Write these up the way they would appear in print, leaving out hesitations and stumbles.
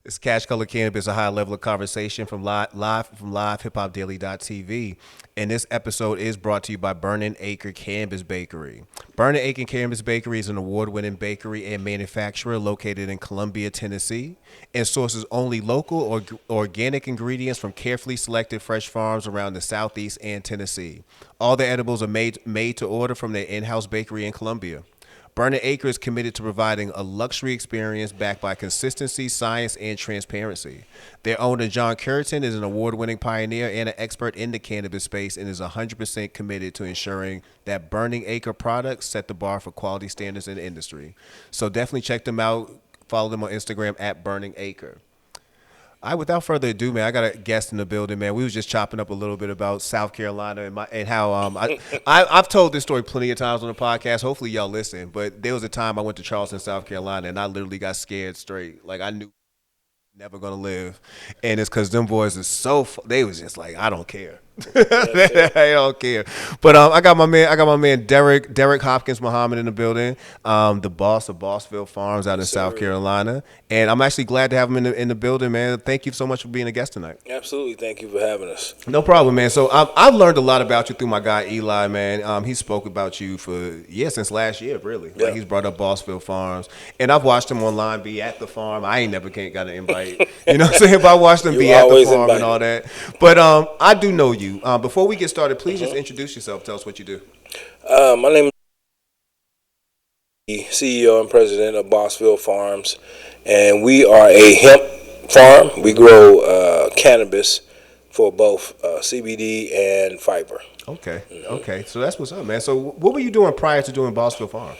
It's Cash Color Cannabis, a high level of conversation from live from LivehiphopDaily.tv. And this episode is brought to you by Burning Acre Cannabis Bakery. Burning Acre Cannabis Bakery is an award-winning bakery and manufacturer located in Columbia, Tennessee, and sources only local or organic ingredients from carefully selected fresh farms around the Southeast and Tennessee. All the edibles are made to order from their in-house bakery in Columbia. Burning Acre is committed to providing a luxury experience backed by consistency, science, and transparency. Their owner, John Curtin, is an award-winning pioneer and an expert in the cannabis space and is 100% committed to ensuring that Burning Acre products set the bar for quality standards in the industry. So definitely check them out. Follow them on Instagram at Burning Acre. Without further ado, man, I got a guest in the building, man. We was just chopping up a little bit about South Carolina and how I've told this story plenty of times on the podcast. Hopefully y'all listen, but there was a time I went to Charleston, South Carolina, and I literally got scared straight. Like I knew never gonna live, and it's because them boys are they was just like, I don't care. I don't care. But I got my man Derrick Hopkins Muhammad in the building, the boss of Bossfield Farms out in South Carolina, and I'm actually glad to have him in the building, man. Thank you so much for being a guest tonight. Absolutely. Thank you for having us. No problem, man. So I've learned a lot about you through my guy Eli, man. He spoke about you since last year, really. Yeah. Like he's brought up Bossfield Farms, and I've watched him online be at the farm. I ain't never got an invite, you know what I'm saying? But I watched him be at the farm and all that. But I do know you. Before we get started, please just introduce yourself. Tell us what you do. My name is CEO and president of Bossfield Farms, and we are a hemp farm. We grow cannabis for both CBD and fiber. Okay. Okay. So that's what's up, man. So what were you doing prior to doing Bossfield Farm?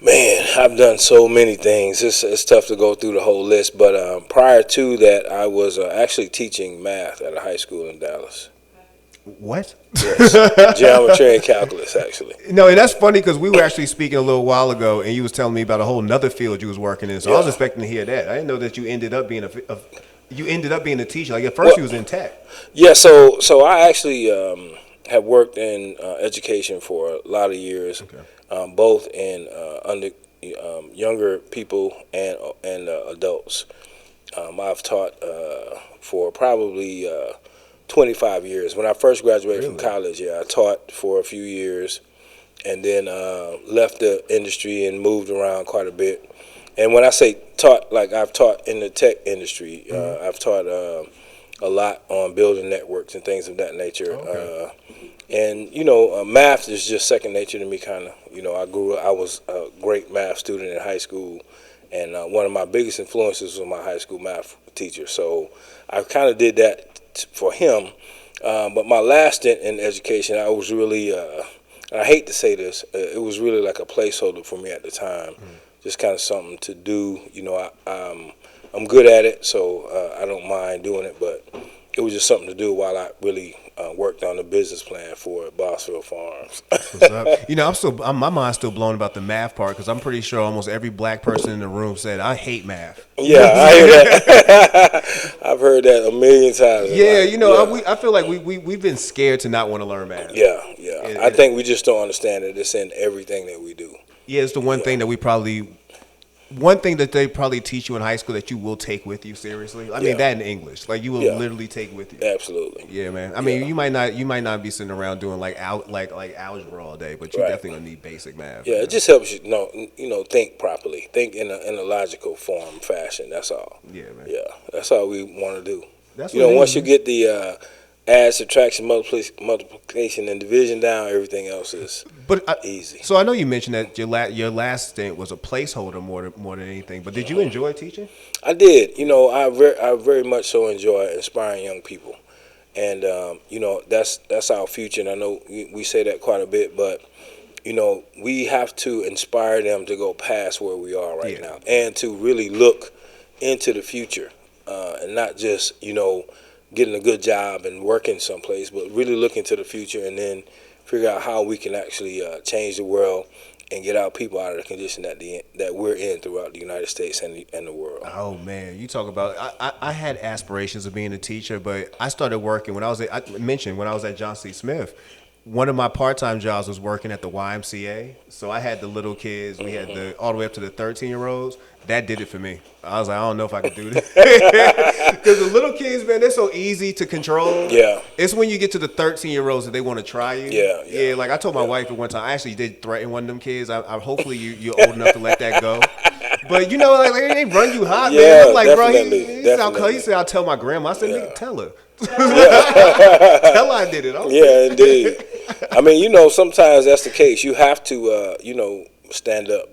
Man, I've done so many things. It's tough to go through the whole list, but prior to that, I was actually teaching math at a high school in Dallas. What? Yes, geometry and calculus, actually. No, and that's funny because we were actually speaking a little while ago, and you was telling me about a whole nother field you was working in. So I was expecting to hear that. I didn't know that you ended up being a teacher. Like at first, you was in tech. Yeah, so I actually have worked in education for a lot of years, both in under younger people and adults. I've taught for probably 25 years. When I first graduated from college, I taught for a few years, and then left the industry and moved around quite a bit. And when I say taught, like I've taught in the tech industry, I've taught a lot on building networks and things of that nature. And math is just second nature to me, kind of. I was a great math student in high school, and one of my biggest influences was my high school math teacher. So I kind of did that for him, but my last stint in education, I was really, I hate to say this, it was really like a placeholder for me at the time, just kind of something to do. I'm good at it, so I don't mind doing it, but it was just something to do while I really worked on the business plan for Bossfield Farms. My mind's still blown about the math part because I'm pretty sure almost every black person in the room said, I hate math. Yeah, I hear that. I've heard that a million times. Yeah, I feel like we've been scared to not want to learn math. Yeah. I think we just don't understand that it's in everything that we do. Yeah, it's the one thing that one thing that they probably teach you in high school that you will take with you seriously. I mean that in English, like you will literally take with you. Absolutely. Yeah, man. I mean, you might not be sitting around doing like algebra all day, but you definitely gonna need basic math. Yeah, it just helps you think properly, think in a logical form, fashion. That's all. Yeah, man. Yeah, that's all we want to do. That's once you get the add, subtraction, multiplication, and division down, everything else is easy. So I know you mentioned that your last stint was a placeholder more than anything. But did you enjoy teaching? I did. I very much so enjoy inspiring young people, and that's our future. And I know we say that quite a bit, but we have to inspire them to go past where we are right now, and to really look into the future, and not just getting a good job and working someplace, but really look into the future and then figure out how we can actually change the world and get our people out of the condition that we're in throughout the United States and the world. Oh man, you talk about I had aspirations of being a teacher, but I started working when I was at John C. Smith. one of my part-time jobs was working at the YMCA. So I had the little kids. We had all the way up to the 13-year-olds. That did it for me. I was like, I don't know if I could do this. Because the little kids, man, they're so easy to control. Yeah. It's when you get to the 13-year-olds that they want to try you. Yeah. Like I told my wife at one time, I actually did threaten one of them kids. I hopefully you're old enough to let that go. But, like they run you hot, man. I'm like, definitely, bro, he said, I'll tell my grandma. I said, nigga, tell her. Tell her I did it. Yeah, indeed. I mean, sometimes that's the case. You have to, stand up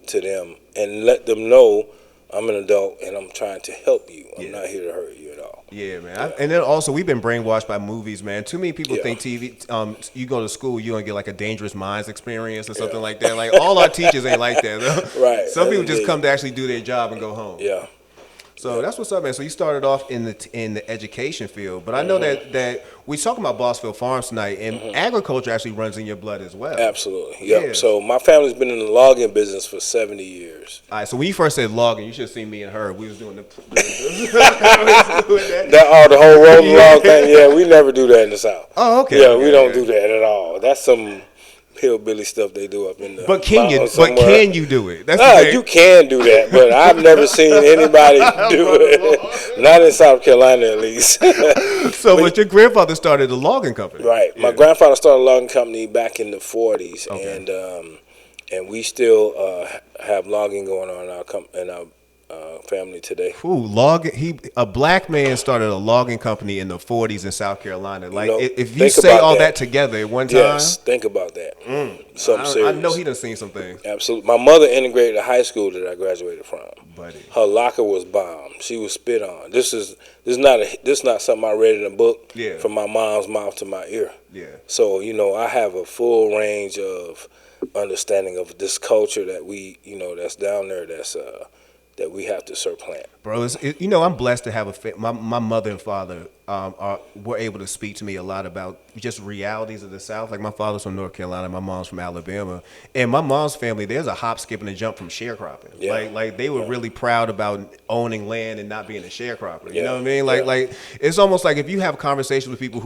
to them and let them know I'm an adult and I'm trying to help you. I'm not here to hurt you at all. Yeah, man. And then also, we've been brainwashed by movies, man. Too many people think TV. You go to school, you're gonna get like a Dangerous Minds experience or something like that. Like all our teachers ain't like that, though. Right. Some people just come to actually do their job and go home. Yeah. So that's what's up, man. So you started off in the education field, but I know that we talking about Bossfield Farms tonight, and agriculture actually runs in your blood as well. Absolutely. Yep. Yeah. So my family's been in the logging business for 70 years. All right. So when you first said logging, you should have seen me and her. We was doing the the whole rolling log thing. Yeah, we never do that in the South. Oh, okay. Yeah, we don't do that at all. That's some hillbilly stuff they do up in the But can you do it? That's you can do that, but I've never seen anybody do it. Not in South Carolina, at least. But your grandfather started a logging company, right? Yeah. My grandfather started a logging company back in the 40s, and we still have logging going on in our family today. A black man started a logging company in the 40s in South Carolina. Like, if you say all that together at one time. Yes, think about that. Something serious. I know he done seen some things. Absolutely. My mother integrated a high school that I graduated from. Buddy. Her locker was bombed. She was spit on. This is not something I read in a book. Yeah. From my mom's mouth to my ear. Yeah. So, I have a full range of understanding of this culture that we, that's down there that we have to supplant. Bro, I'm blessed to have my mother and father were able to speak to me a lot about just realities of the South. Like my father's from North Carolina, my mom's from Alabama, and my mom's family, there's a hop, skip, and a jump from sharecropping. Yeah. Like they were really proud about owning land and not being a sharecropper. You know what I mean? Like it's almost like if you have conversations with people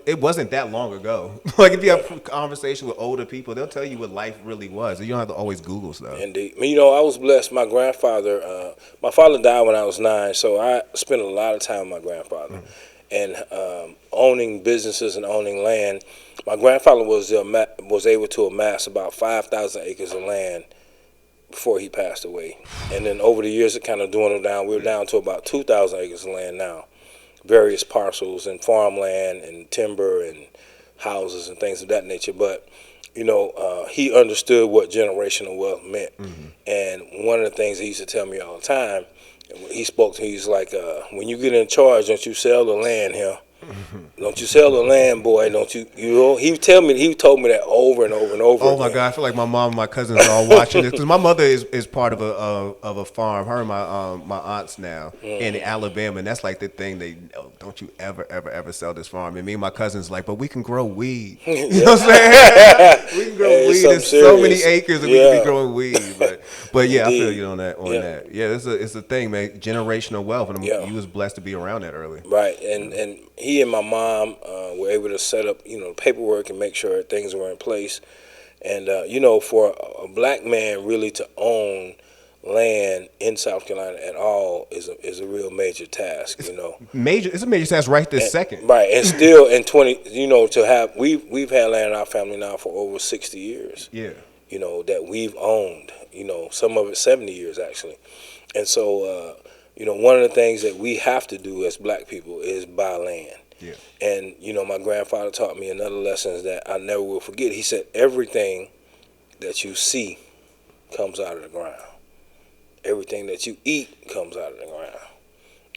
it wasn't that long ago. Like if you have conversation with older people, they'll tell you what life really was. You don't have to always Google stuff. Indeed. I was blessed. My grandfather, my father died when I was 9, so I spent a lot of time with my grandfather. And owning businesses and owning land. My grandfather was able to amass about 5,000 acres of land before he passed away. And then over the years, it kind of dwindled down. We're down to about 2,000 acres of land now, various parcels and farmland and timber and houses and things of that nature. But, he understood what generational wealth meant. And one of the things he used to tell me all the time, he spoke to me, he's like, when you get in charge, don't you sell the land here. Don't you sell the land, boy. Don't you, he told me that over and over and over again. My God, I feel like my mom and my cousins are all watching this. Because my mother is part of a farm. Her and my aunts now in Alabama. And that's like the thing, don't you ever sell this farm. And me and my cousins like, but we can grow weed. You know what I'm saying? We can grow weed. There's so many acres and we can be growing weed. But yeah, I feel you on that. Yeah, it's a thing, man. Generational wealth. And you was blessed to be around that early. Right. And he and my mom were able to set up, paperwork and make sure things were in place. And, for a black man really to own land in South Carolina at all is a real major task, It's a major task right this second. Right. And still in 20, we've had land in our family now for over 60 years. Yeah. That we've owned, some of it 70 years actually. And so, one of the things that we have to do as black people is buy land. Yeah. And, my grandfather taught me another lesson that I never will forget. He said, everything that you see comes out of the ground. Everything that you eat comes out of the ground.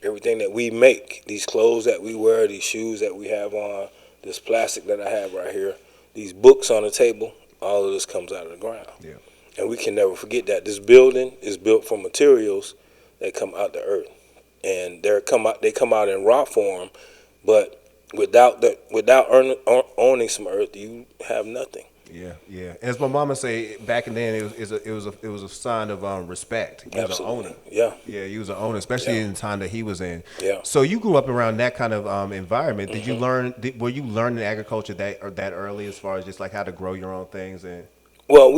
Everything that we make, these clothes that we wear, these shoes that we have on, this plastic that I have right here, these books on the table, all of this comes out of the ground. Yeah. And we can never forget that. This building is built from materials that come out the earth. And they come out in raw form, but without owning some earth, you have nothing. Yeah, yeah. As my mama say, back then it was a sign of respect. He was an Absolutely. owner. Yeah. Yeah, he was an owner, especially Yeah. in the time that he was in. Yeah. So you grew up around that kind of environment. Did you learn? Were you learning agriculture that early, as far as just like how to grow your own things and? Well,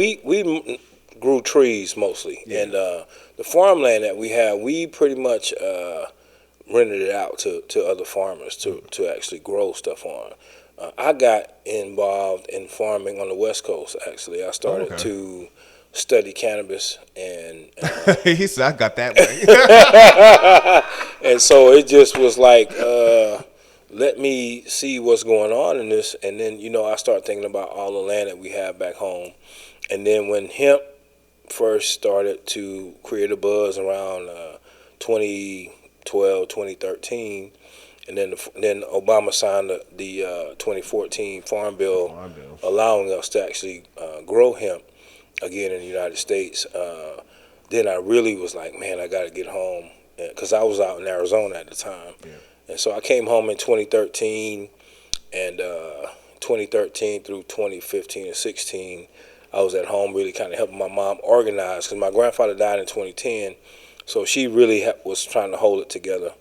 grew trees mostly, Yeah. and the farmland that we have, we pretty much rented it out to other farmers to actually grow stuff on. I got involved in farming on the West Coast. Actually, I Oh, started okay. to study cannabis, and He said, "I got that way." and so it just was like, let me see what's going on in this, and then I start thinking about all the land that we have back home, and then when hemp first started to create a buzz around 2012, 2013, and then Obama signed the 2014 Farm Bill, Farm Bill. allowing us to actually grow hemp again in the United States. Then I really was like, man, I got to get home, because I was out in Arizona at the time. Yeah. And so I came home in 2013, and 2013 through 2015 and 16, I was at home really kind of helping my mom organize, because my grandfather died in 2010, so she really was trying to hold it together.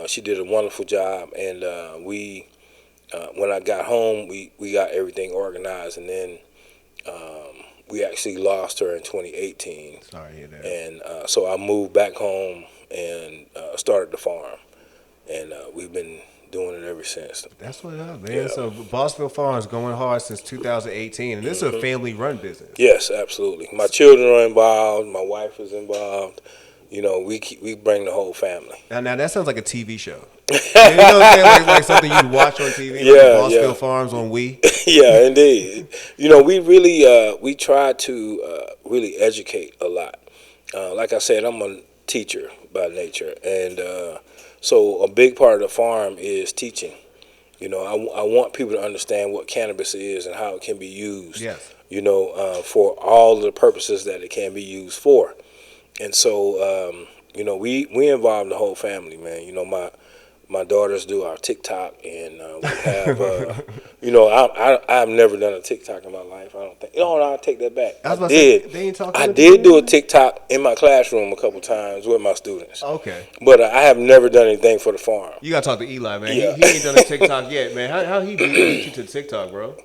She did a wonderful job, and when I got home, we got everything organized, and then we actually lost her in 2018. Sorry to hear that. And so I moved back home and started the farm, and we've been doing it ever since. That's what up, man. Yeah. So Bossfield Farms going hard since 2018, and this is a family-run business. Yes, absolutely. My children are involved. My wife is involved. We bring the whole family. Now that sounds like a TV show. You know what I'm saying? Like something you'd watch on TV. Yeah, like Bossfield yeah. Farms on Wii. Yeah, indeed. We really we try to really educate a lot. Like I said, I'm a teacher by nature, and so a big part of the farm is teaching. I want people to understand what cannabis is and how it can be used. Yes. For all the purposes that it can be used for. And so, we involve the whole family, man. My daughters do our TikTok, and we have, I've never done a TikTok in my life. I don't think. No, I'll take that back. I was about to say, they ain't talking I to did the do a TikTok in my classroom a couple times with my students. Okay. But I have never done anything for the farm. You gotta talk to Eli, man. Yeah. He ain't done a TikTok yet, man. How he beat you to TikTok, bro?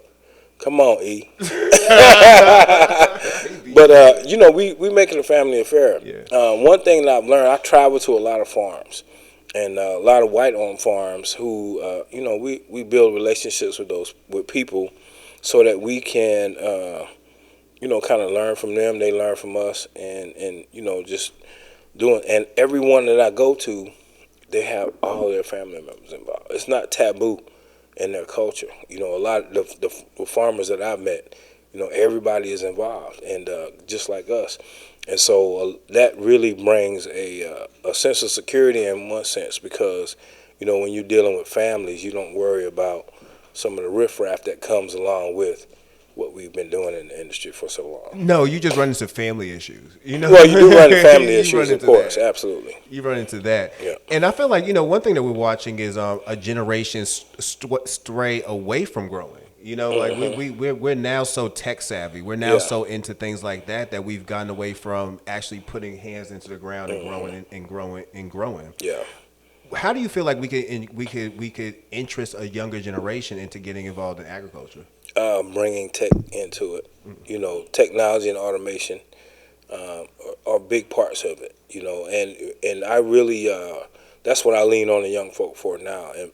Come on, E. But we making a family affair. Yeah. One thing that I've learned, I travel to a lot of farms, and a lot of white-owned farms who, we build relationships with people, so that we can, kind of learn from them. They learn from us, and just doing. And everyone that I go to, they have all their family members involved. It's not taboo in their culture. A lot of the farmers that I've met, everybody is involved, and just like us. And so that really brings a sense of security in one sense, because, when you're dealing with families, you don't worry about some of the riffraff that comes along with what we've been doing in the industry for so long. No, you just run into family issues. Well, you do run into family issues, of course, absolutely. You run into that. Yeah. And I feel like, one thing that we're watching is a generation stray away from growing. Like we're now so tech savvy. We're now so into things like that we've gotten away from actually putting hands into the ground and growing. Yeah. How do you feel like we could interest a younger generation into getting involved in agriculture? Bringing tech into it. Technology and automation are big parts of it. And I really that's what I lean on the young folk for now. And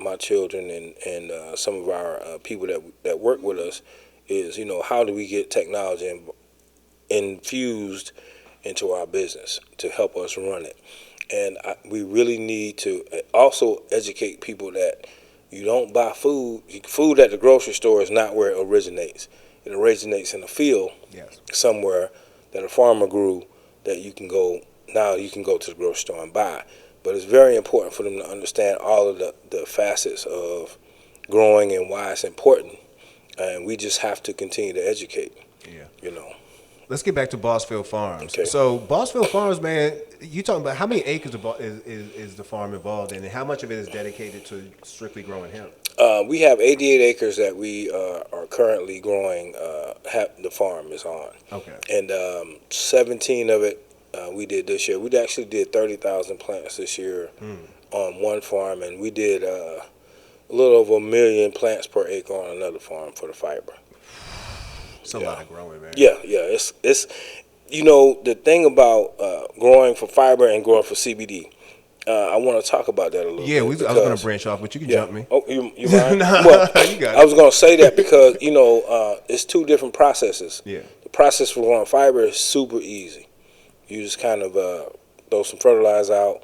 my children and some of our people that work with us is how do we get technology infused into our business to help us run it. And we really need to also educate people that you don't buy food. Food at the grocery store is not where it originates. It originates in a field somewhere that a farmer grew that you can go to the grocery store and buy. But it's very important for them to understand all of the facets of growing and why it's important. And we just have to continue to educate. Yeah. Let's get back to Bossfield Farms. Okay. So Bossfield Farms, man, you talking about how many acres is the farm involved in, and how much of it is dedicated to strictly growing hemp? We have 88 acres that we are currently growing. The farm is on. Okay. And 17 of it we did this year. We actually did 30,000 plants this year on one farm, and we did a little over 1 million plants per acre on another farm for the fiber. It's a lot of growing, man. Yeah. It's the thing about growing for fiber and growing for CBD. I want to talk about that a little bit. Yeah, I was going to branch off, but you can jump me. Oh, you mind? No, Well, you got it. I was going to say that because, it's two different processes. Yeah. The process for growing fiber is super easy. You just kind of throw some fertilizer out,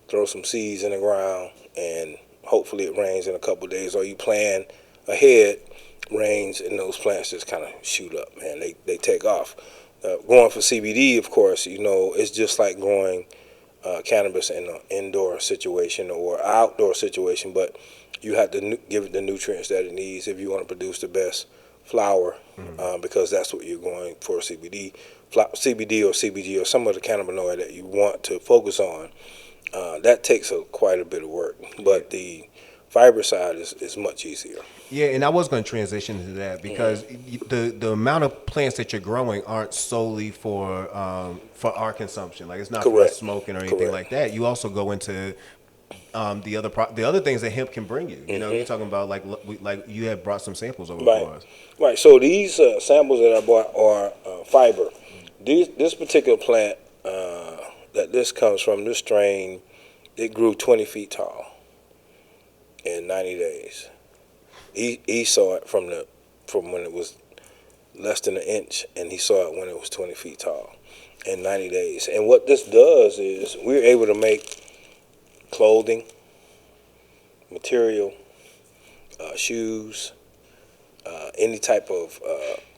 throw some seeds in the ground, and hopefully it rains in a couple of days. Or you plan ahead, rains, and those plants just kind of shoot up, man. They take off. Growing for CBD, of course, it's just like growing cannabis in an indoor situation or outdoor situation, but you have to give it the nutrients that it needs if you want to produce the best flower, because that's what you're going for. CBD or CBG or some of the cannabinoid that you want to focus on. That takes quite a bit of work, but the fiber side is much easier. Yeah, and I was going to transition to that because the amount of plants that you're growing aren't solely for our consumption. Like, it's not for us smoking or anything like that. You also go into the other things that hemp can bring you. You're talking about like you have brought some samples over for us. Right. So these samples that I bought are fiber. This particular plant that this comes from, this strain, it grew 20 feet tall in 90 days. He saw it from when it was less than an inch, and he saw it when it was 20 feet tall in 90 days. And what this does is we're able to make clothing, material, shoes, any type of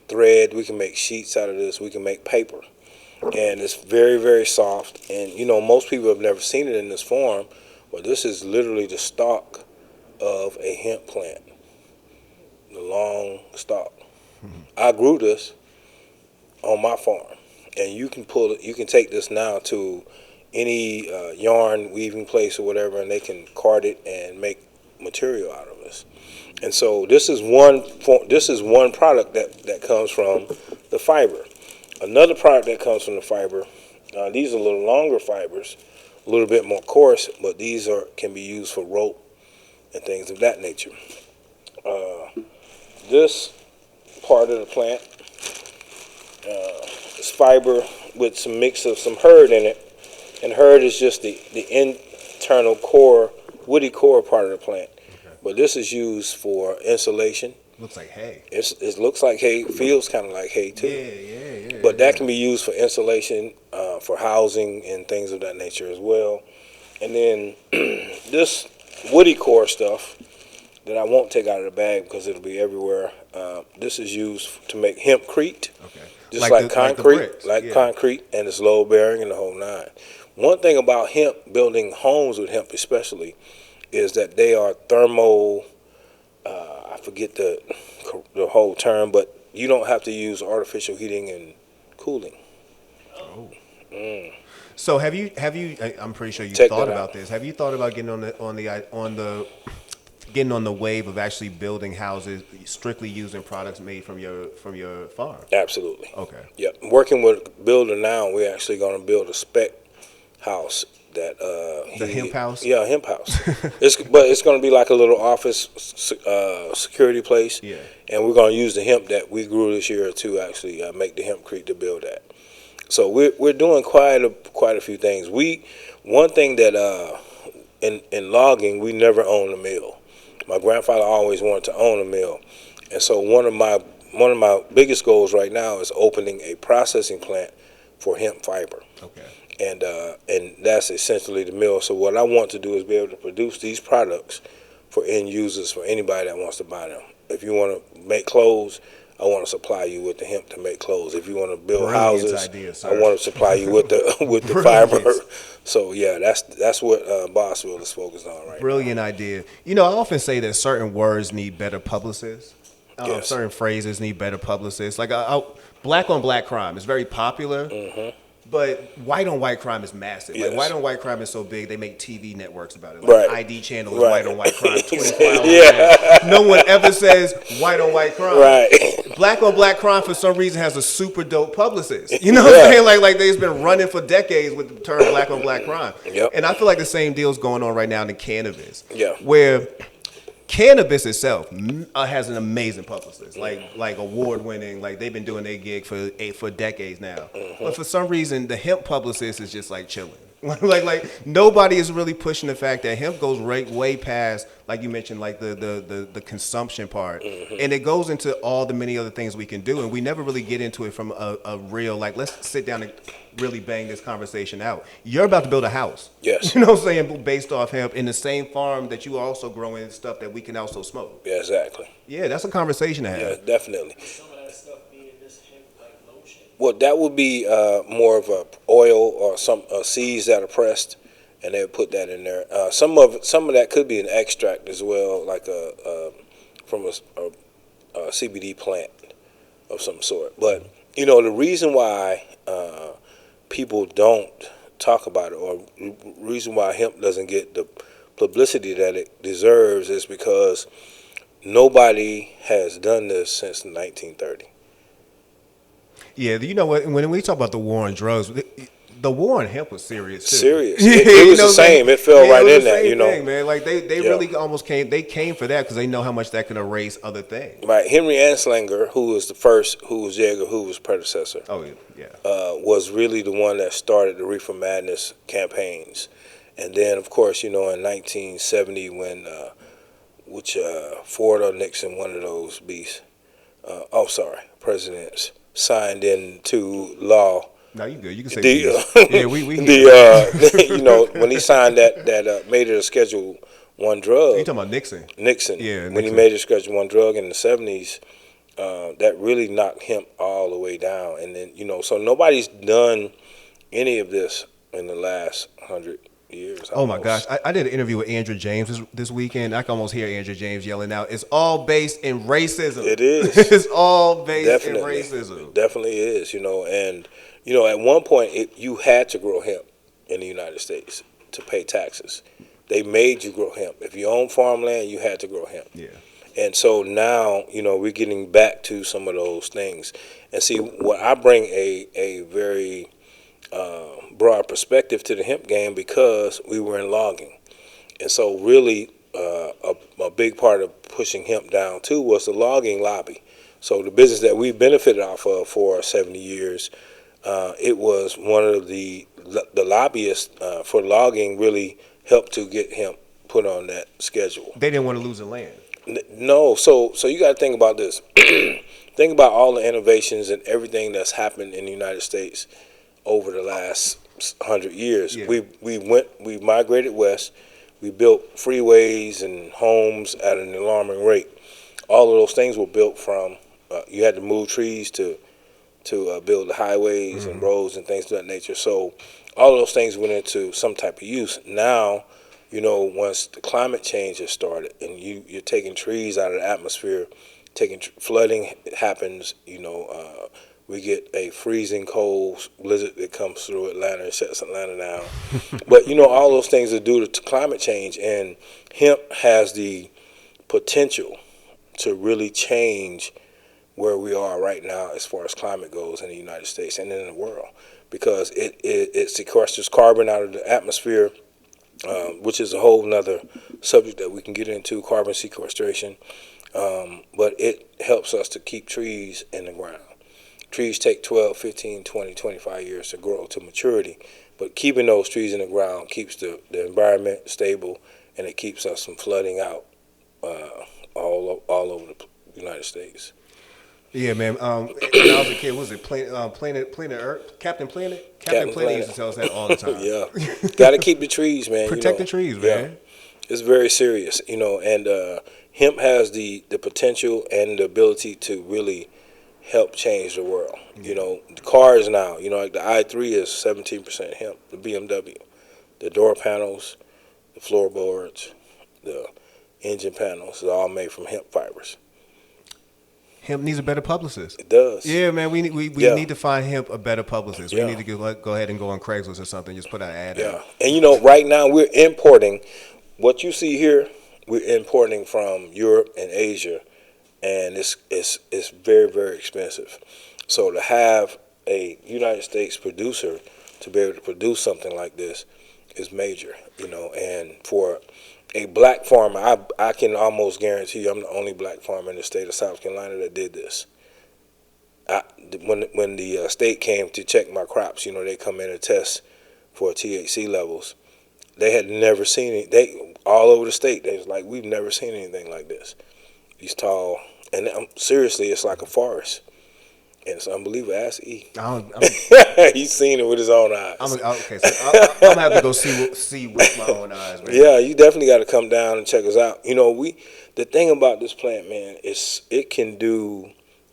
thread. We can make sheets out of this. We can make paper. And it's very, very soft. And, most people have never seen it in this form, but this is literally the stalk of a hemp plant. The long stalk. I grew this on my farm, and you can pull it. You can take this now to any yarn weaving place or whatever, and they can card it and make material out of this. And so this is one product that comes from the fiber. Another product that comes from the fiber. These are a little longer fibers, a little bit more coarse, but these can be used for rope and things of that nature. This part of the plant is fiber with some mix of some hurd in it, and hurd is just the internal core, woody core part of the plant. Okay. But this is used for insulation. Looks like hay. It looks like hay. Feels kind of like hay too. Yeah. But that can be used for insulation, for housing and things of that nature as well. And then this woody core stuff that I won't take out of the bag because it'll be everywhere. This is used to make hempcrete, just like concrete, concrete, and it's load bearing and the whole nine. One thing about hemp, building homes with hemp especially, is that they are thermo. I forget the whole term, but you don't have to use artificial heating and cooling. Oh. So have you? I'm pretty sure you thought about this. Have you thought about getting getting on the wave of actually building houses strictly using products made from your farm? Absolutely. Okay. Yep. Working with a builder now, we're actually going to build a spec house that the hemp house. Yeah, hemp house. It's going to be like a little office security place. Yeah. And we're going to use the hemp that we grew this year to actually make the hempcrete to build that. So we're doing quite a few things. One thing that in logging, we never owned a mill. My grandfather always wanted to own a mill, and so one of my biggest goals right now is opening a processing plant for hemp fiber. Okay. And that's essentially the mill. So what I want to do is be able to produce these products for end users, for anybody that wants to buy them. If you want to make clothes, I want to supply you with the hemp to make clothes. If you want to build houses, I want to supply you with the fiber. So yeah, that's what Bossfield is focused on right now. Brilliant idea. I often say that certain words need better publicists. Yes. Certain phrases need better publicists. Like black on black crime is very popular, But white on white crime is massive. Yes. Like white on white crime is so big they make TV networks about it. Like Right. ID channel is Right. white on white crime 24 hours a day. No one ever says white on white crime. Right. Black on black crime for some reason has a super dope publicist. You know what I'm saying? Like they've been running for decades with the term black on black crime. Yep. And I feel like the same deal's going on right now in cannabis. Yeah. Where cannabis itself has an amazing publicist, like award winning. Like they've been doing their gig for decades now. But for some reason, the hemp publicist is just like chilling. like nobody is really pushing the fact that hemp goes way past, like you mentioned, like the consumption part, and it goes into all the many other things we can do, and we never really get into it from a real, like, let's sit down and really bang this conversation out. You're about to build a house. Yes. You know what I'm saying? Based off hemp in the same farm that you also growing stuff that we can also smoke. Yeah, exactly. Yeah, that's a conversation to have. Yeah, definitely. Some of that stuff being this hemp like lotion. Well, that would be more of a oil or some seeds that are pressed, and they would put that in there. Some of that could be an extract as well, like from a CBD plant of some sort. But you know, the reason why people don't talk about it, or reason why hemp doesn't get the publicity that it deserves, is because nobody has done this since 1930. Yeah, you know what? When we talk about the war on drugs, the war on hemp was serious too. Serious. It was the same. It fell right in that, you know. Thing, man. Like they really almost came. They came for that because they know how much that can erase other things. Right. Henry Anslinger, who was the first, who was J. Edgar Hoover's predecessor, was really the one that started the Reefer Madness campaigns. And then, of course, you know, in 1970, when Ford or Nixon, one of those beasts, presidents, signed into law. No, you good. You can say you know, when he signed that made it a Schedule I drug. You talking about Nixon? Nixon. Yeah. When Nixon. he made it a Schedule I drug in the 70s, that really knocked hemp all the way down. And then, you know, so nobody's done any of this in the last 100 years. Oh my gosh, I did an interview with Andrew James this weekend. I can almost hear Andrew James yelling out, "It's all based in racism." It is. It's all based in racism. It definitely is, you know. And, you know, at one point, you had to grow hemp in the United States to pay taxes. They made you grow hemp. If you own farmland, you had to grow hemp. Yeah. And so now, you know, we're getting back to some of those things. And see, what I bring a very broad perspective to the hemp game, because we were in logging. And so really a big part of pushing hemp down too was the logging lobby. So the business that we benefited off of for 70 years, it was one of the lobbyists for logging really helped to get hemp put on that schedule. They didn't want to lose the land. No, so you got to think about this. Think about all the innovations and everything that's happened in the United States over the last 100 years. Yeah. We migrated west. We built freeways and homes at an alarming rate. All of those things were built from. You had to move trees to build the highways and roads and things of that nature. So all of those things went into some type of use. Now, you know, once the climate change has started and you're taking trees out of the atmosphere, flooding happens, you know, we get a freezing cold blizzard that comes through Atlanta and shuts Atlanta down. But, you know, all those things are due to climate change. And hemp has the potential to really change where we are right now as far as climate goes in the United States and in the world, because it sequesters carbon out of the atmosphere, which is a whole nother subject that we can get into, carbon sequestration. But it helps us to keep trees in the ground. Trees take 12, 15, 20, 25 years to grow to maturity, but keeping those trees in the ground keeps the environment stable, and it keeps us from flooding out all over the United States. Yeah, man. When I was a kid, what was it Planet Earth? Captain Planet? Captain Planet used to tell us that all the time. Yeah. Got to keep the trees, man. Protect the trees, man. Yeah. It's very serious, you know, and hemp has the potential and the ability to really help change the world. You know, the cars now, you know, like the i3 is 17% hemp, the BMW. The door panels, the floorboards, the engine panels is all made from hemp fibers. hemp needs a better publicist. It does. Yeah, man, we Yeah. need to find hemp a better publicist. Yeah. We need to go ahead and go on Craigslist or something. Just put an ad Yeah. out. And you know, right now we're importing what you see here. We're importing from Europe and Asia, and it's very, very expensive. So to have a United States producer to be able to produce something like this is major, you know. And for a black farmer, I can almost guarantee you I'm the only black farmer in the state of South Carolina that did this. When the state came to check my crops, you know, they come in and test for THC levels. They had never seen it. They all over the state. They was like, we've never seen anything like this. These tall, and seriously, it's like a forest, and it's unbelievable. Ask E. He's seen it with his own eyes. Okay, so I'm gonna have to go see with my own eyes, man. Yeah, you definitely got to come down and check us out. You know, the thing about this plant, man, is it can do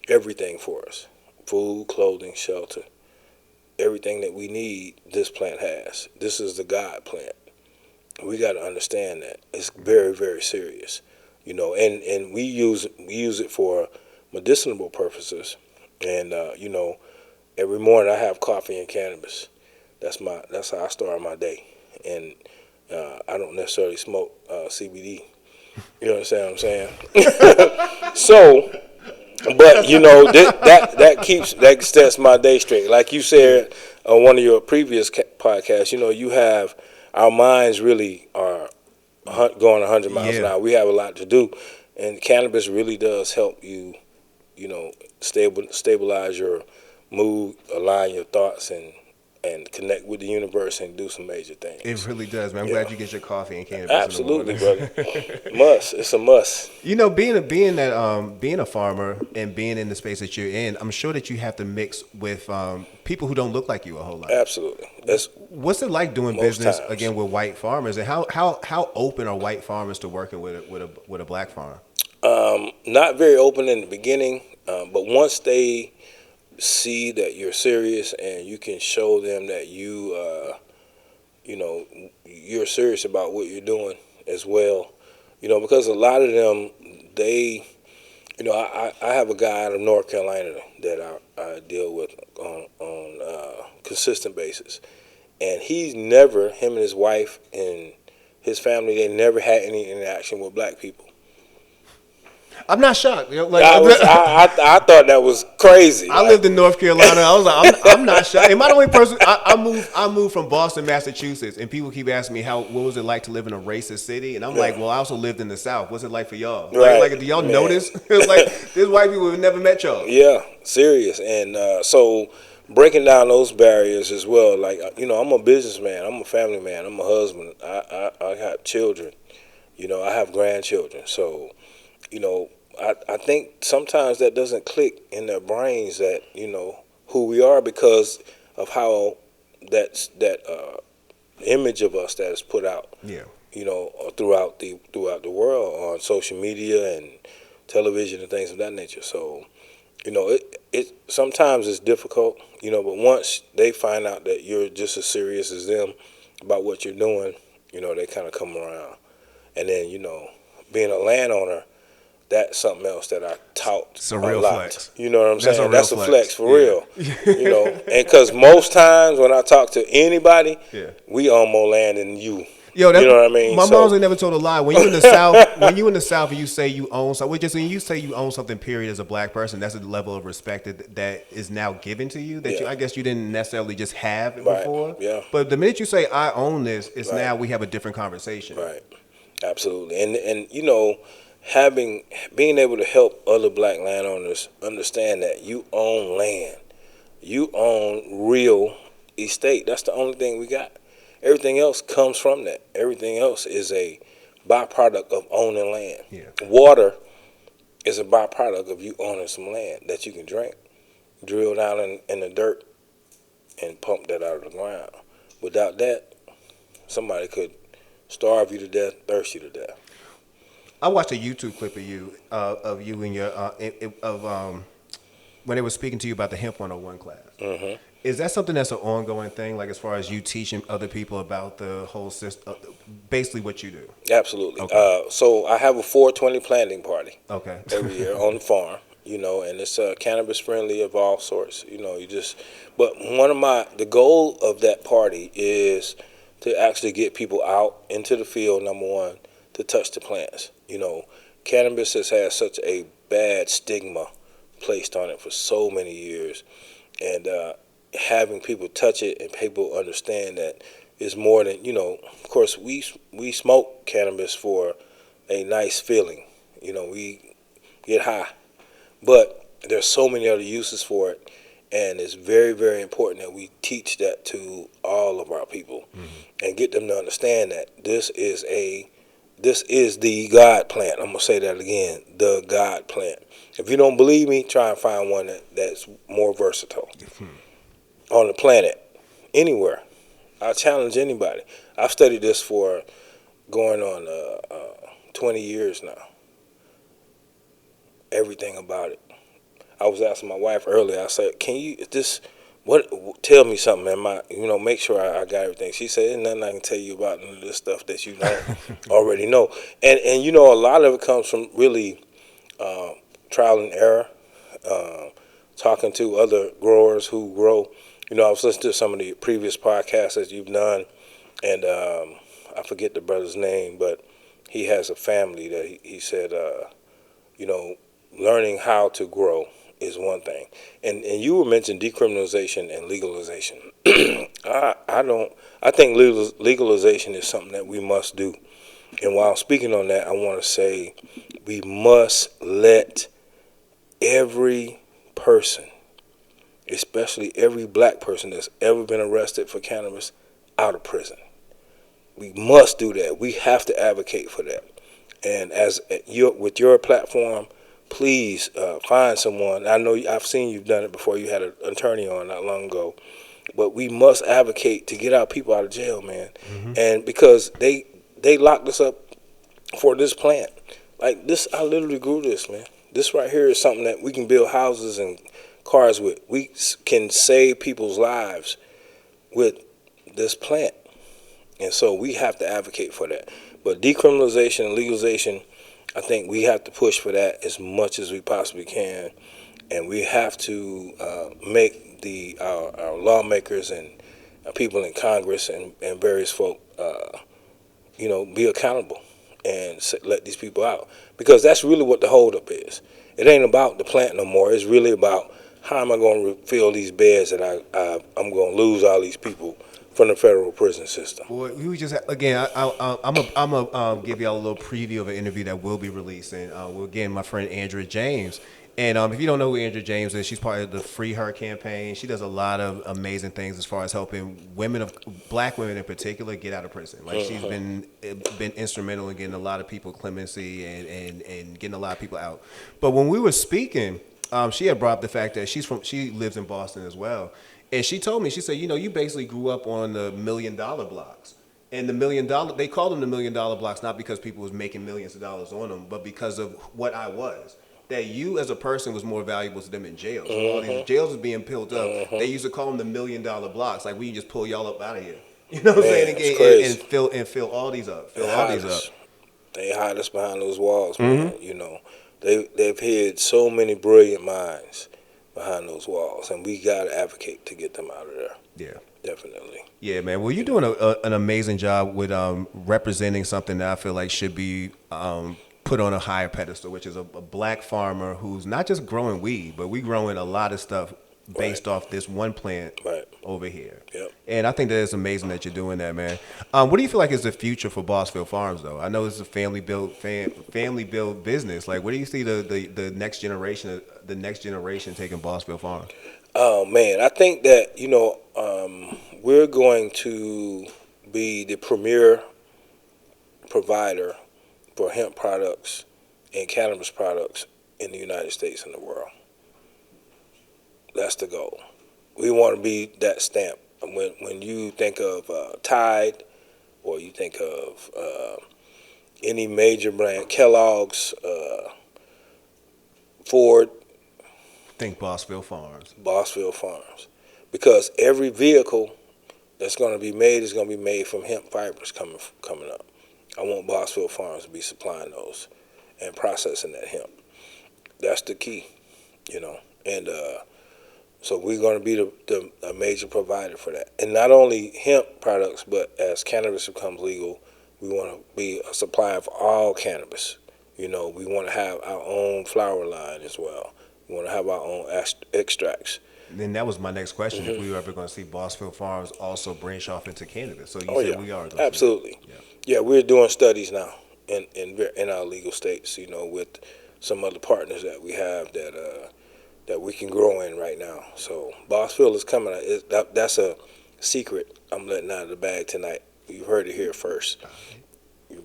everything for us: food, clothing, shelter, everything that we need. This plant has. This is the God plant. We got to understand that it's very, very serious, you know. And we use it for medicinal purposes. And you know, every morning I have coffee and cannabis. That's how I start my day. And I don't necessarily smoke CBD. You understand what I'm saying? So, but you know that extends my day straight. Like you said on one of your previous podcasts, you know, our minds really are going 100 miles an hour. We have a lot to do, and cannabis really does help you, you know, stabilize your mood, align your thoughts, and connect with the universe and do some major things. It really does, man. I'm glad you get your coffee and cannabis. Absolutely, brother. Must. It's a must. You know, being a farmer and being in the space that you're in, I'm sure that you have to mix with people who don't look like you a whole lot. Absolutely. What's it like doing business times. again with white farmers, and how open are white farmers to working with a black farmer? Not very open in the beginning, but once they see that you're serious and you can show them that you know, you're serious about what you're doing as well, you know, because a lot of them, they, you know, I have a guy out of North Carolina that I deal with on consistent basis, and him and his wife and his family, they never had any interaction with black people. I'm not shocked. You know, like, I thought that was crazy. I lived in North Carolina. I was like, I'm not shocked. Am I the only person? I moved from Boston, Massachusetts, and people keep asking me what was it like to live in a racist city, and I'm like, well, I also lived in the South. What's it like for y'all? Right. Like, do y'all notice? It's like there's white people who've never met y'all. Yeah, serious. And so breaking down those barriers as well. Like, you know, I'm a businessman. I'm a family man. I'm a husband. I have children. You know, I have grandchildren. So, you know, I think sometimes that doesn't click in their brains that, you know, who we are because of how that image of us that is put out, you know, throughout the world on social media and television and things of that nature. So, you know, it sometimes it's difficult, you know, but once they find out that you're just as serious as them about what you're doing, you know, they kind of come around. And then, you know, being a landowner, that's something else that I taught It's a real flex. You know what I'm saying? That's a flex for real. You know, and because most times when I talk to anybody, we own more land than you. Yo, you know what I mean? My mom's ain't never told a lie. When you in the South, and you say you own something, when you say you own something, period, as a black person, that's a level of respect that is now given to you that I guess you didn't necessarily just have before. Yeah. But the minute you say I own this, it's now we have a different conversation. Right. Absolutely. And you know, being able to help other black landowners understand that you own land, you own real estate. That's the only thing we got. Everything else comes from that. Everything else is a byproduct of owning land. Yeah. Water is a byproduct of you owning some land that you can drink, drill down in the dirt, and pump that out of the ground. Without that, somebody could starve you to death, thirst you to death. I watched a YouTube clip of you and your when they were speaking to you about the Hemp 101 class. Mm-hmm. Is that something that's an ongoing thing, like as far as you teaching other people about the whole system, basically what you do? Absolutely. Okay. So I have a 420 planting party. Okay. Every year on the farm, and it's cannabis friendly of all sorts. But the goal of that party is to actually get people out into the field, number one, to touch the plants. Cannabis has had such a bad stigma placed on it for so many years, and having people touch it and people understand that it's more than, of course, we smoke cannabis for a nice feeling. We get high, but there's so many other uses for it, and it's very, very important that we teach that to all of our people and get them to understand that this is the God plant. I'm gonna say that again, the God plant. If you don't believe me, try and find one that's more versatile on the planet, anywhere. I challenge anybody. I've studied this for going on 20 years now. Everything about it. I was asking my wife earlier. I said, "Can you tell me something, man? Make sure I got everything." She said, "There's nothing I can tell you about none of this stuff that you don't already know." And a lot of it comes from really trial and error, talking to other growers who grow. I was listening to some of the previous podcasts that you've done, and I forget the brother's name, but he has a family that he said, learning how to grow is one thing. And you were mentioning decriminalization and legalization. I think legalization is something that we must do. And while speaking on that, I want to say we must let every person, especially every black person that's ever been arrested for cannabis, out of prison. We must do that. We have to advocate for that. And with your platform, please find someone. I know I've seen you've done it before. You had an attorney on not long ago. But we must advocate to get our people out of jail, man. And because they locked us up for this plant. Like this, I literally grew this, man. This right here is something that we can build houses and cars with. We can save people's lives with this plant. And so we have to advocate for that. But decriminalization and legalization, I think we have to push for that as much as we possibly can. And we have to make our lawmakers and people in Congress and various folk, be accountable and let these people out. Because that's really what the holdup is. It ain't about the plant no more. It's really about how am I going to fill these beds that I'm going to lose all these people from the federal prison system. Boy, we just again, I'm gonna give y'all a little preview of an interview that will be released, and again, my friend Andrea James. And if you don't know who Andrea James is, she's part of the Free Her campaign. She does a lot of amazing things as far as helping black women in particular, get out of prison. Like she's been instrumental in getting a lot of people clemency and getting a lot of people out. But when we were speaking, she had brought up the fact that she lives in Boston as well. And she told me, she said, you basically grew up on the $1 million blocks. And they called them the $1 million blocks not because people was making millions of dollars on them, but because of what I was. That you as a person was more valuable to them in jails. So all these jails was being built up. They used to call them the $1 million blocks. Like, we can just pull y'all up out of here. You know what I'm saying? And fill all these up. They hide us behind those walls, man. They've hid so many brilliant minds behind those walls, and we got to advocate to get them out of there. Yeah. Definitely. Yeah, man. Well, you're doing an amazing job with representing something that I feel like should be put on a higher pedestal, which is a black farmer who's not just growing weed, but we growing a lot of stuff based off this one plant over here. Yep. And I think that it's amazing that you're doing that, man. What do you feel like is the future for Bossfield Farms, though? I know it's a family built business. Like, where do you see the next generation taking Bossfield Farms? Oh man, I think that we're going to be the premier provider for hemp products and cannabis products in the United States and the world. That's the goal. We want to be that stamp. When you think of Tide, or you think of any major brand, Kellogg's, Ford, think Bossfield Farms. Bossfield Farms. Because every vehicle that's going to be made is going to be made from hemp fibers coming up. I want Bossfield Farms to be supplying those and processing that hemp. That's the key. and so we're going to be a major provider for that. And not only hemp products, but as cannabis becomes legal, we want to be a supplier of all cannabis. We want to have our own flower line as well. We want to have our own extracts. Then that was my next question. If we were ever going to see Bossfield Farms also branch off into cannabis. So you said yeah, we are. absolutely. Yeah, we're doing studies now in our legal states, with some other partners that we have that we can grow in right now. So Bossfield is coming. That's a secret I'm letting out of the bag tonight. You heard it here first.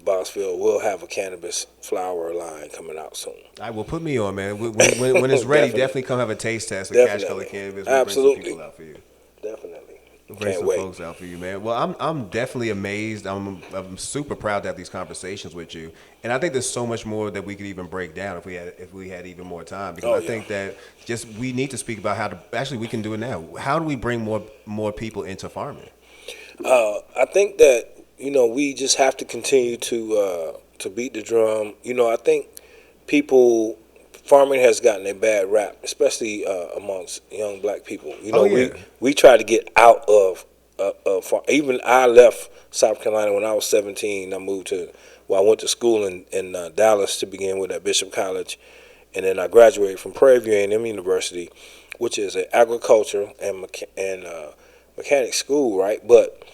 Bossfield will have a cannabis flower line coming out soon. All right, well, put me on, man. When it's ready, definitely come have a taste test of CashColorCannabis. We'll Absolutely. bring some people out for you. Definitely. We'll bring Can't some wait. folks out for you, man. Well, I'm definitely amazed. I'm super proud to have these conversations with you, and I think there's so much more that we could even break down if we had even more time. Because I think that we need to speak about how to actually we can do it now. How do we bring more people into farming? I think that we just have to continue to beat the drum. I think farming has gotten a bad rap, especially amongst young black people. We try to get out of farm. Even I left South Carolina when I was 17. I went to school in Dallas to begin with at Bishop College, and then I graduated from Prairie View A&M University, which is an agriculture and mechanics school, right? But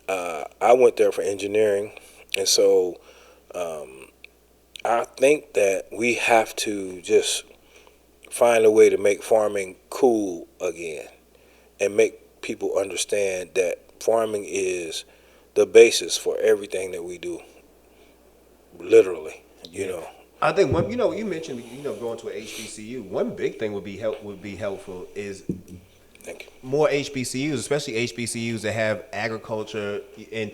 I went there for engineering, and so I think that we have to just find a way to make farming cool again and make people understand that farming is the basis for everything that we do, literally, I think you mentioned going to an HBCU. One big thing would be helpful is more HBCUs, especially HBCUs that have agriculture and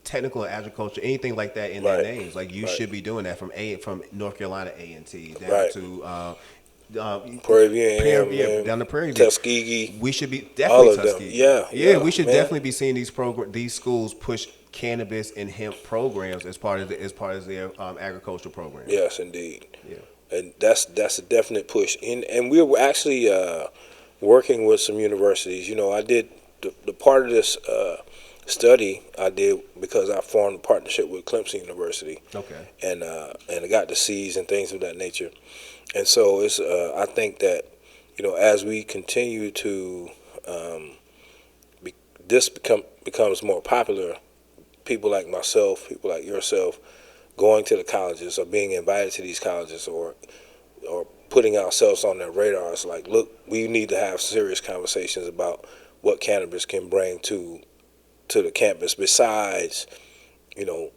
technical agriculture, anything like that in their names. Like you should be doing that from North Carolina A&T down to Prairie View, down to Prairie View, Tuskegee. We should be definitely Tuskegee. We should definitely be seeing these schools push cannabis and hemp programs as part of their agricultural program. Yes, indeed. Yeah. And that's a definite push. And we were actually working with some universities. I did the part of this study I did because I formed a partnership with Clemson University. Okay. And I got the seeds and things of that nature. And so it's I think that as we continue to this becomes more popular, people like myself, people like yourself, going to the colleges or being invited to these colleges or putting ourselves on their radars, like, look, we need to have serious conversations about what cannabis can bring to the campus besides,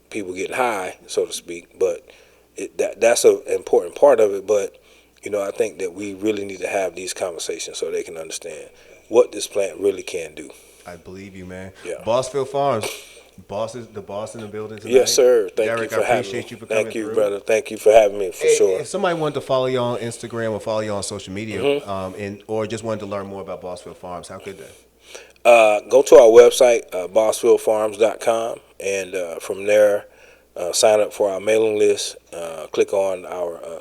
people getting high, so to speak. But that's an important part of it. But, I think that we really need to have these conversations so they can understand what this plant really can do. I believe you, man. Yeah. Bossfield Farms. The boss in the building tonight. Yes, sir. Thank Derrick, you for I having appreciate me. you for coming Thank you, through. brother. Thank you for having me, for sure. If somebody wanted to follow you on Instagram or follow you on social media, or just wanted to learn more about Bossfield Farms, how could they? Go to our website, bossfieldfarms.com, and from there, sign up for our mailing list. Click on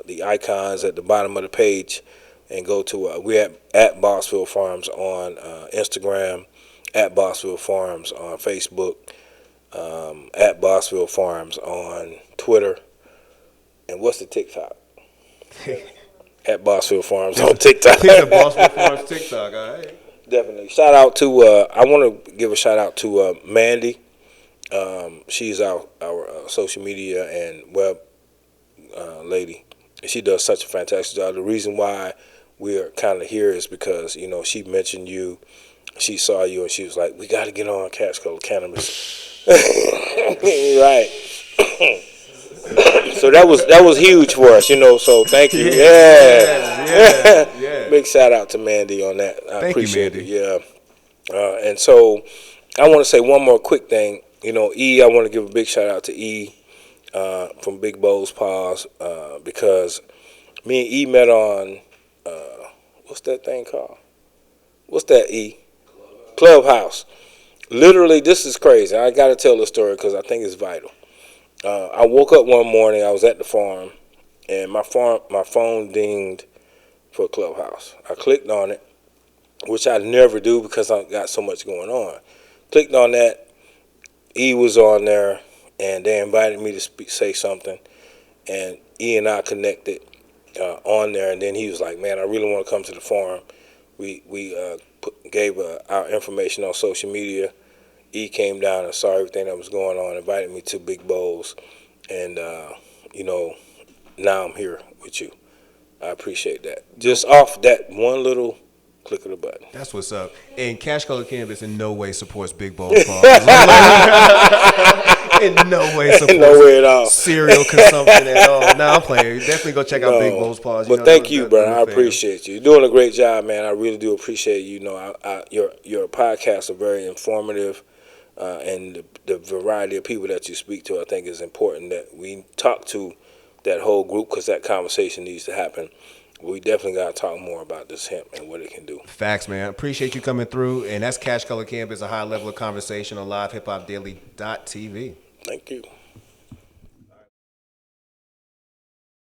the icons at the bottom of the page, and go to we're at Bossfield Farms on Instagram, at Bossfield Farms on Facebook, at Bossfield Farms on Twitter, and what's the TikTok? At Bossfield Farms on TikTok. He's at Bossfield Farms TikTok, all right? Definitely. Shout out to I want to give a shout out to Mandy. She's our social media and web lady. She does such a fantastic job. The reason why we're kind of here is because she mentioned you. She saw you and she was like, "We got to get on CashColorCannabis." Right. So that was huge for us, So thank you. Yeah. Big shout out to Mandy on that. I appreciate it. Yeah. And so I want to say one more quick thing. I want to give a big shout out to E from Big Bow's Paws because me and E met on what's that thing called? What's that, E? Clubhouse. Literally, this is crazy. I got to tell the story because I think it's vital. I woke up one morning. I was at the farm, and my phone dinged for Clubhouse. I clicked on it, which I never do because I got so much going on. Clicked on that. E was on there, and they invited me to say something, and E and I connected on there, and then he was like, "Man, I really want to come to the forum." We gave our information on social media. E came down and saw everything that was going on, invited me to Big Bowls, and now I'm here with you. I appreciate that. Just off that one little click of the button. That's what's up. And Cash Color Cannabis in no way supports Big Bowls Bars. In no way supports no way at all. Cereal consumption at all. Nah, I'm playing. Definitely go check out Big Bowls Bars. But thank you, brother. I appreciate you. You're doing a great job, man. I really do appreciate you. Your podcasts are very informative, and the variety of people that you speak to, I think, is important that we talk to that whole group because that conversation needs to happen. We definitely got to talk more about this hemp and what it can do. Facts, man. Appreciate you coming through. And that's Cash Color Cannabis, a high level of conversation on LivehiphopDaily.tv. Thank you.